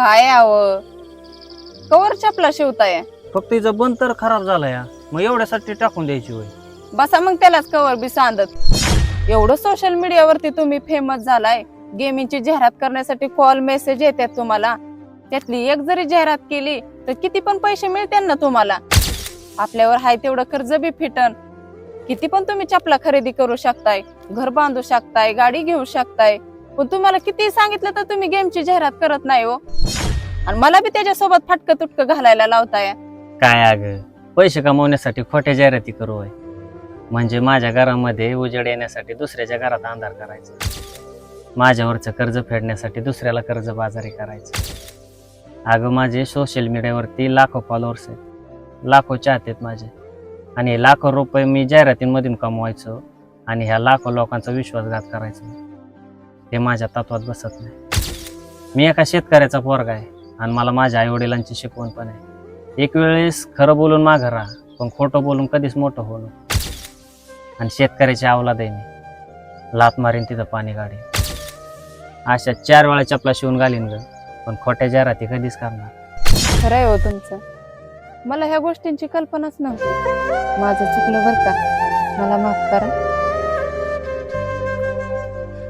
काय यावं कवर चपला शिवताय? फक्त तिचा बंद तर खराब झाला या, मग एवढ्यासाठी टाकून द्यायची होय? बसा मग त्यालाच कवर बी सांदत. एवढं सोशल मीडियावरती तुम्ही फेमस झालाय, गेमिंगची जाहिरात करण्यासाठी कॉल मेसेज येतात तुम्हाला. त्यातली एक जरी जाहिरात केली तर किती पण पैसे मिळतील ना तुम्हाला. आपल्यावर हाय तेवढं कर्ज बी फिटन. किती पण तुम्ही चपला खरेदी करू शकताय, घर बांधू शकताय, गाडी घेऊ शकताय. पण तुम्हाला किती सांगितलं तर तुम्ही गेमची जाहिरात करत नाही हो. आणि मला बी त्याच्यासोबत फाटकं तुटकं घालायला लावताय. काय अग, पैसे कमवण्यासाठी खोट्या जाहिराती करू होय? म्हणजे माझ्या घरामध्ये उजेड येण्यासाठी दुसऱ्याच्या घरात अंधार करायचा, माझ्यावरचं कर्ज फेडण्यासाठी दुसऱ्याला कर्ज बाजारी करायचं. अगं माझे सोशल मीडियावरती लाखो फॉलोअर्स आहेत, लाखो चाहते आहेत माझे, आणि लाखो रुपये मी जाहिरातींमधून कमवायचो आणि ह्या लाखो लोकांचा विश्वासघात करायचा. हे माझ्या तत्वात बसत नाही. मी एका शेतकऱ्याचा पोरगा आहे आणि मला माझ्या आई वडिलांची शिकवण पण आहे. एक वेळेस खरं बोलून माघार राहा, पण खोटं बोलून कधीच मोठं होणं. आणि शेतकऱ्याची अवलाद आहे मी, लात मारीन तिथं पाणी गाडी. अशा 4 वेळा चपला शिवून घालीन ग, पण खोट्या जाहिराती कधीच करणार. खरंय हो तुमचं. मला ह्या गोष्टींची कल्पनाच नव्हती. माझं चुकलं बरं का, मला माफ करा.